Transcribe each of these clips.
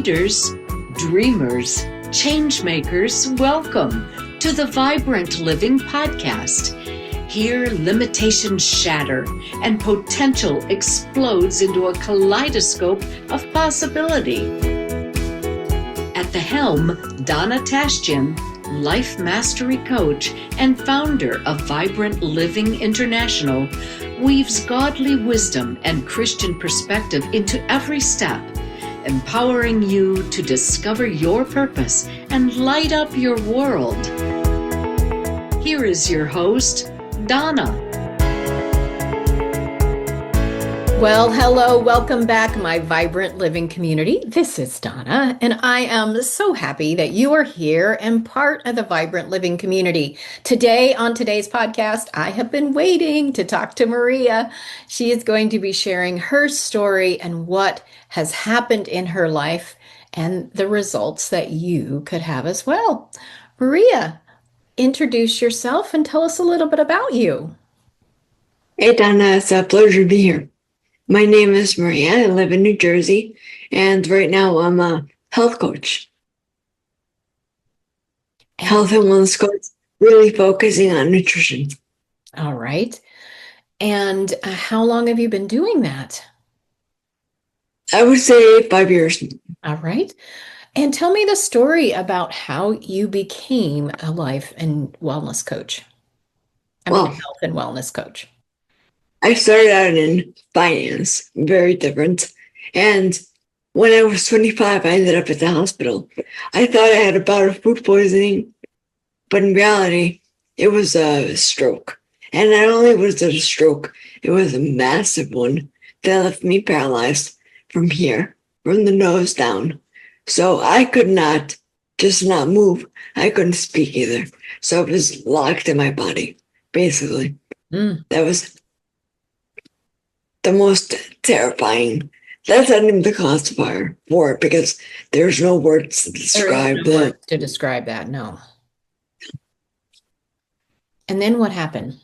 leaders, dreamers, changemakers, welcome to the Vibrant Living Podcast. Here, limitations shatter and potential explodes into a kaleidoscope of possibility. At the helm, Donna Tashjian, life mastery coach and founder of Vibrant Living International, weaves godly wisdom and Christian perspective into every step, empowering you to discover your purpose and light up your world. Here is your host, Donna. Well, hello, welcome back, my Vibrant Living community. This is Donna, and I am so happy that you are here and part of the Vibrant Living community. Today, on today's podcast, I have been waiting to talk to Maria. She is going to be sharing her story and what has happened in her life and the results that you could have as well. Maria, introduce yourself and tell us a little bit about you. Hey, Donna, it's a pleasure to be here. My name is Maria. I live in New Jersey, and right now I'm a health coach. Health and wellness coach, really focusing on nutrition. All right. And how long have you been doing that? I would say 5 years. All right. And tell me the story about how you became a life and wellness coach. A health and wellness coach. I started out in finance, very different. And when I was 25, I ended up at the hospital. I thought I had a bout of food poisoning, but in reality, it was a stroke. And not only was it a stroke, it was a massive one that left me paralyzed from here, from the nose down. So I could not move. I couldn't speak either. So it was locked in my body, basically. That was the most terrifying. That's not even the classifier for it because there's no words to describe that. No. And then what happened?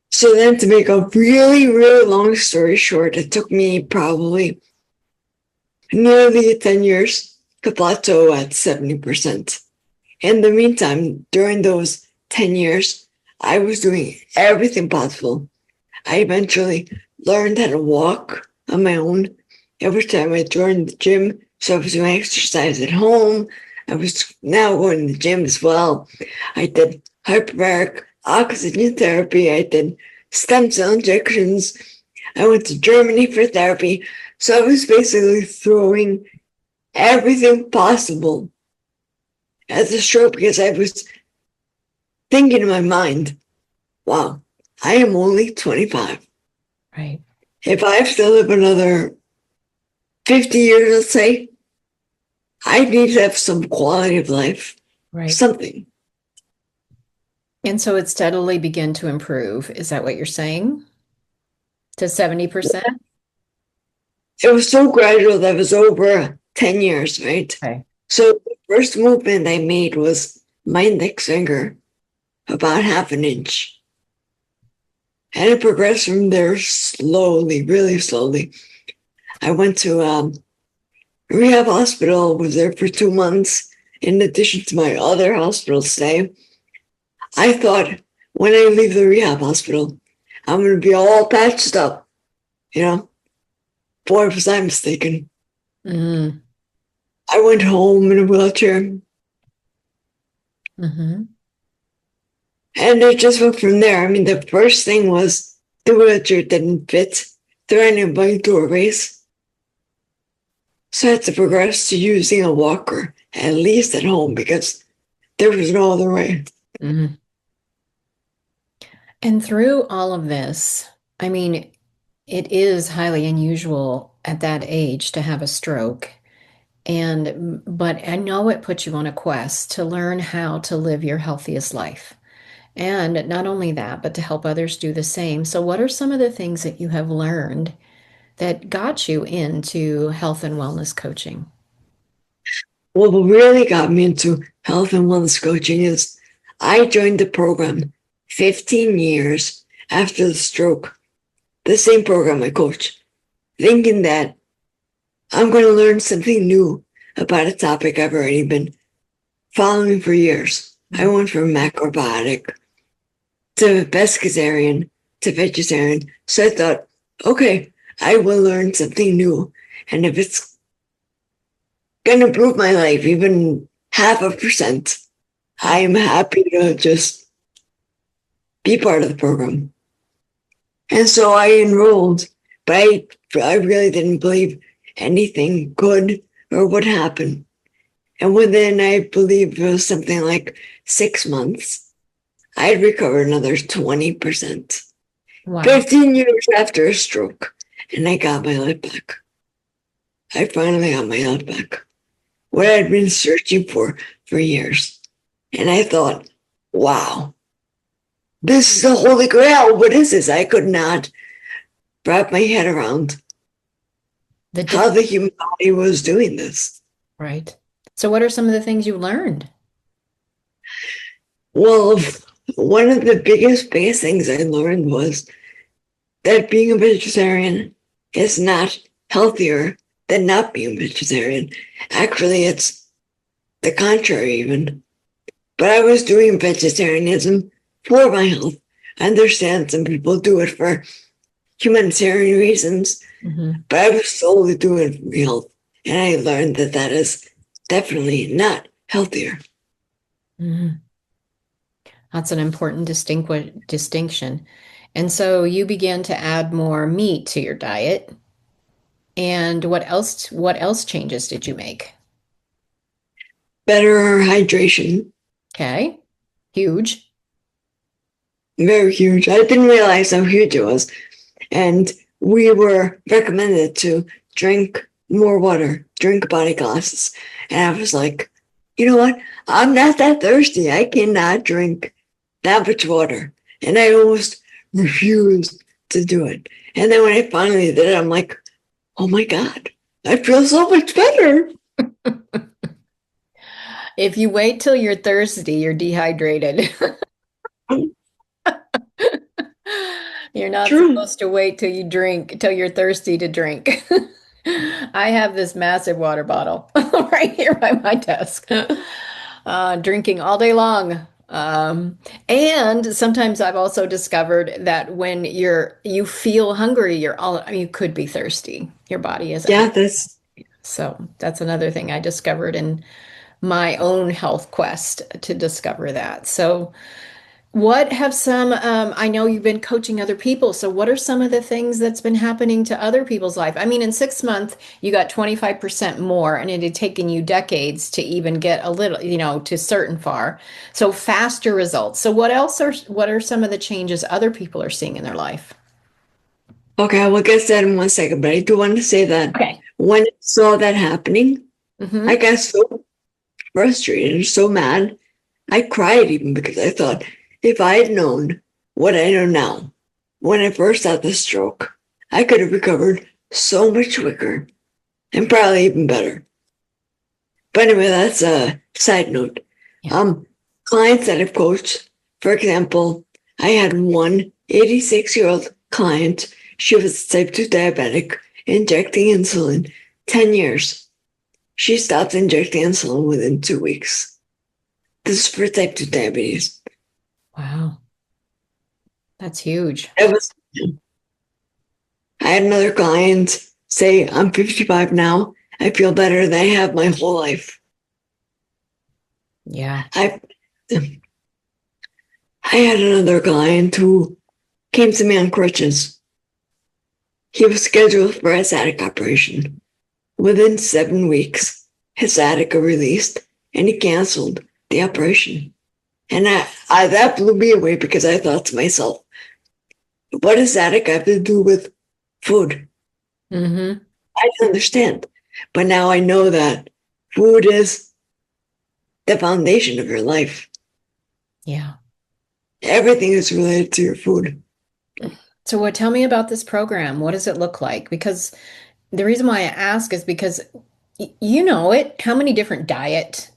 So then, to make a really, really long story short, it took me probably nearly 10 years to plateau at 70%. In the meantime, during those 10 years, I was doing everything possible. I eventually learned how to walk on my own. Every time I joined the gym, so I was doing exercise at home. I was now going to the gym as well. I did hyperbaric oxygen therapy. I did stem cell injections. I went to Germany for therapy. So I was basically throwing everything possible at the stroke because I was thinking in my mind, wow, I am only 25. Right. If I have to live another 50 years, let's say, I need to have some quality of life, right? Something. And so it steadily began to improve. Is that what you're saying? To 70%? It was so gradual that it was over 10 years, right? Okay. So the first movement I made was my index finger, about half an inch. And it progressed from there slowly, really slowly. I went to a rehab hospital, was there for 2 months, in addition to my other hospital stay. I thought when I leave the rehab hospital, I'm going to be all patched up, Boy, was I mistaken. Mm-hmm. I went home in a wheelchair. Mm-hmm. And it just went from there. I mean, the first thing was the wheelchair didn't fit through any of my doorways. So I had to progress to using a walker, at least at home, because there was no other way. Mm-hmm. And through all of this, I mean, it is highly unusual at that age to have a stroke. But I know it puts you on a quest to learn how to live your healthiest life. And not only that, but to help others do the same. So what are some of the things that you have learned that got you into health and wellness coaching? Well, what really got me into health and wellness coaching is I joined the program 15 years after the stroke, the same program I coach, thinking that I'm going to learn something new about a topic I've already been following for years. I went from macrobiotic to pescatarian to vegetarian. So I thought, okay, I will learn something new. And if it's going to improve my life, even 0.5%, I am happy to just be part of the program. And so I enrolled, but I really didn't believe anything good or would happen. And within, I believe it was something like 6 months, I had recovered another 20%. Wow. 15 years after a stroke, and I got my life back. I finally got my life back. What I'd been searching for years. And I thought, wow, this is the Holy Grail. What is this? I could not wrap my head around how the human body was doing this. Right. So what are some of the things you learned? Well, one of the biggest things I learned was that being a vegetarian is not healthier than not being a vegetarian. Actually, it's the contrary even. But I was doing vegetarianism for my health. I understand some people do it for humanitarian reasons, but I was solely doing it for my health. And I learned that that is definitely not healthier. That's an important distinction. And so you began to add more meat to your diet. And what else changes did you make? Better hydration. Okay. Huge. Very huge. I didn't realize how huge it was. And we were recommended to drink more water, drink body glasses. And I was like, you know what? I'm not that thirsty. I cannot drink that much water. And I almost refused to do it. And then when I finally did it, I'm like, oh my God, I feel so much better. If you wait till you're thirsty, you're dehydrated. You're not supposed to wait till you're thirsty to drink. I have this massive water bottle right here by my desk, drinking all day long. And sometimes I've also discovered that when you feel hungry, you could be thirsty. Your body is. Yeah, so that's another thing I discovered in my own health quest to discover that. So what have I know you've been coaching other people. So what are some of the things that's been happening to other people's life? I mean, in 6 months, you got 25% more, and it had taken you decades to even get a little, to certain far. So faster results. So what are some of the changes other people are seeing in their life? Okay, I will get to that in 1 second, but I do want to say that when I saw that happening, I got so frustrated and so mad. I cried even because I thought, if I had known what I know now, when I first had the stroke, I could have recovered so much quicker and probably even better. But anyway, that's a side note. Yeah. Clients that I've coached, for example, I had one 86-year-old client. She was type 2 diabetic, injecting insulin 10 years. She stopped injecting insulin within 2 weeks. This is for type 2 diabetes. Wow. That's huge. I had another client say, I'm 55 now. I feel better than I have my whole life. Yeah. I had another client who came to me on crutches. He was scheduled for a sciatic operation. Within 7 weeks, his sciatica released and he canceled the operation. And that blew me away because I thought to myself, what does sciatica have to do with food? I didn't understand. But now I know that food is the foundation of your life. Yeah. Everything is related to your food. So tell me about this program. What does it look like? Because the reason why I ask is because you know it, how many different diet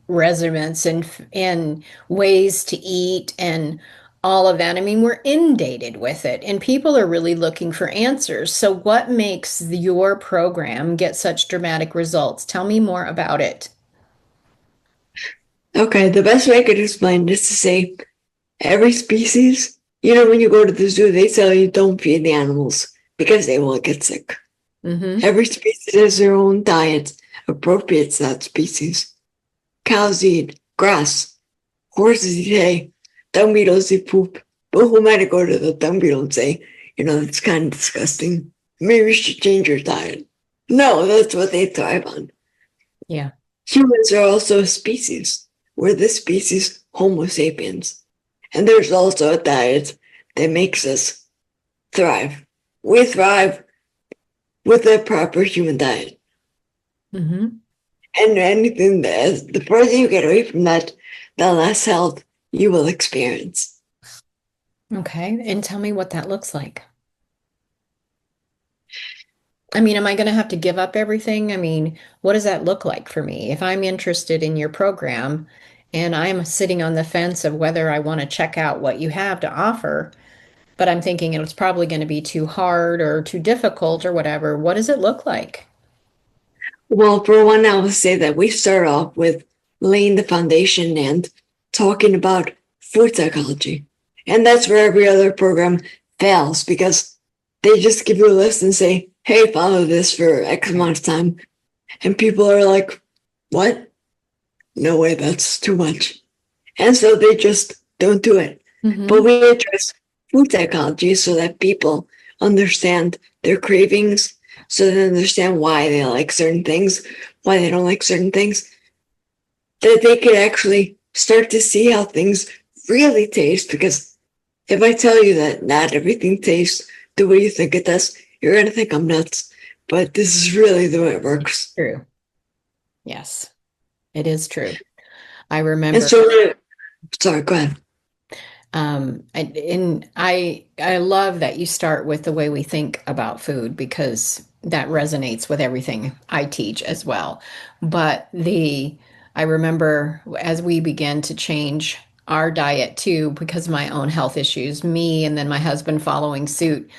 regimens and ways to eat and all of that. I mean, we're inundated with it, and people are really looking for answers. So, what makes your program get such dramatic results? Tell me more about it. Okay, the best way I could explain this is to say every species, when you go to the zoo, they tell you don't feed the animals because they will get sick. Mm-hmm. Every species has their own diet appropriate to that species. Cows eat grass, horses eat hay, dung beetles eat poop. But who am I to go to the dung beetle and say, that's kind of disgusting. Maybe you should change your diet. No, that's what they thrive on. Yeah. Humans are also a species. We're the species Homo sapiens. And there's also a diet that makes us thrive. We thrive with a proper human diet. Mm-hmm. And anything that, the further you get away from that, the less health you will experience. Okay. And tell me what that looks like. I mean, am I going to have to give up everything? I mean, what does that look like for me? If I'm interested in your program and I'm sitting on the fence of whether I want to check out what you have to offer, but I'm thinking it's probably going to be too hard or too difficult or whatever, what does it look like? Well, for one, I will say that we start off with laying the foundation and talking about food psychology. And that's where every other program fails because they just give you a list and say, hey, follow this for X amount of time. And people are like, what? No way, that's too much. And so they just don't do it. Mm-hmm. But we address food psychology so that people understand their cravings, so they understand why they like certain things, why they don't like certain things, that they could actually start to see how things really taste. Because if I tell you that not everything tastes the way you think it does, you're going to think I'm nuts. But this is really the way it works. True. Yes, it is true. I remember. And so, sorry, go ahead. I love that you start with the way we think about food because that resonates with everything I teach as well. But I remember as we began to change our diet too, because of my own health issues, me and then my husband following suit.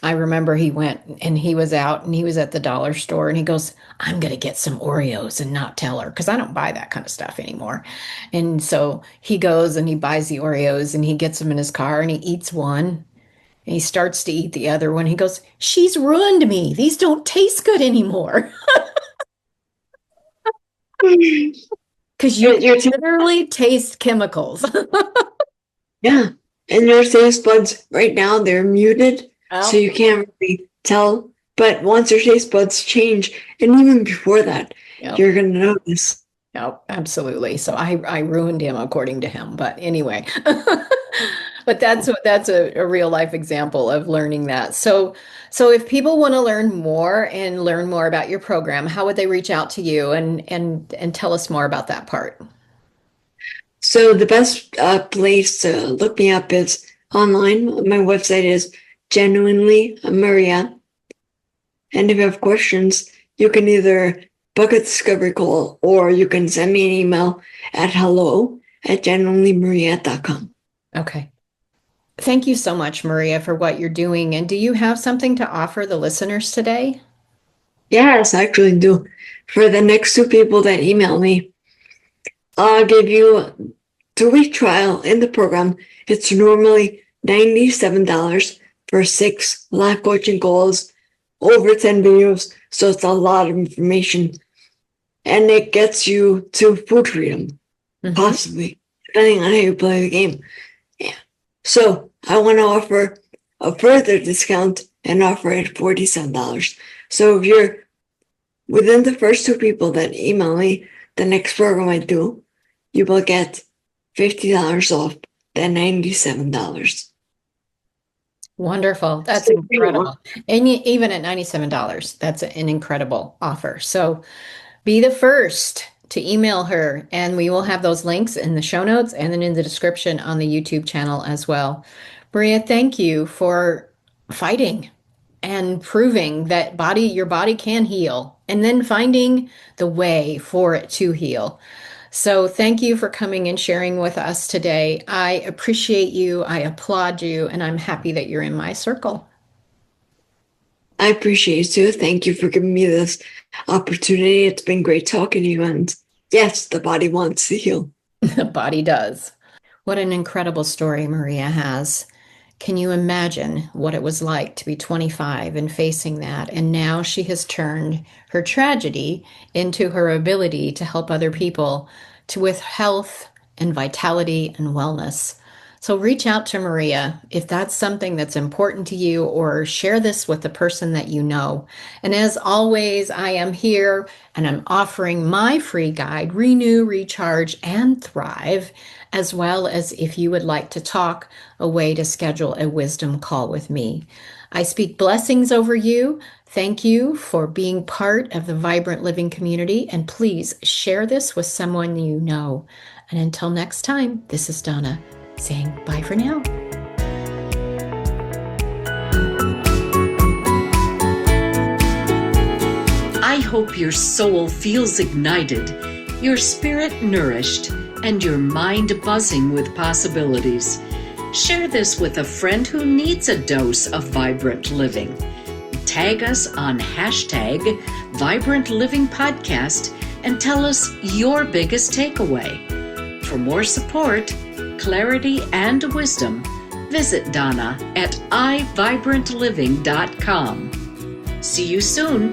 I remember he went and he was out and he was at the dollar store and he goes, I'm going to get some Oreos and not tell her because I don't buy that kind of stuff anymore. And so he goes and he buys the Oreos and he gets them in his car and he eats one and he starts to eat the other one. He goes, she's ruined me. These don't taste good anymore. Because you literally taste chemicals. Yeah. And your taste buds right now, they're muted. Oh. So you can't really tell. But once your taste buds change, and even before that, Yep. you're going to notice. No, absolutely. So I ruined him according to him. But anyway, but that's a real life example of learning that. So if people want to learn more and learn more about your program, how would they reach out to you and tell us more about that part? So the best place to look me up is online. My website is Genuinely Maria. And if you have questions, you can either book a discovery call or you can send me an email at hello@genuinelymaria.com. Okay. Thank you so much, Maria, for what you're doing. And do you have something to offer the listeners today? Yes, I actually do. For the next two people that email me, I'll give you a 2-week trial in the program. It's normally $97 for 6 life coaching calls, over 10 videos. So it's a lot of information. And it gets you to food freedom, possibly, depending on how you play the game. Yeah. So I want to offer a further discount and offer it $47. So if you're within the first 2 people that email me the next program I do, you will get $50 off the $97. Wonderful. That's incredible. And even at $97, that's an incredible offer. So be the first to email her, and we will have those links in the show notes and then in the description on the YouTube channel as well. Maria, thank you for fighting and proving that your body can heal and then finding the way for it to heal. So thank you for coming and sharing with us today. I appreciate you. I applaud you, and I'm happy that you're in my circle. I appreciate you too. Thank you for giving me this opportunity. It's been great talking to you. And yes, the body wants to heal. The body does. What an incredible story Maria has. Can you imagine what it was like to be 25 and facing that? And now she has turned her tragedy into her ability to help other people with health and vitality and wellness. So reach out to Maria if that's something that's important to you, or share this with the person that you know. And as always, I am here and I'm offering my free guide, Renew, Recharge, and Thrive, as well as if you would like to talk, a way to schedule a wisdom call with me. I speak blessings over you. Thank you for being part of the Vibrant Living community, and please share this with someone you know. And until next time, this is Donna saying bye for now. I hope your soul feels ignited, your spirit nourished, and your mind buzzing with possibilities. Share this with a friend who needs a dose of vibrant living. Tag us on hashtag Vibrant Living Podcast and tell us your biggest takeaway. For more support, clarity, and wisdom, visit Donna at iVibrantLiving.com. See you soon.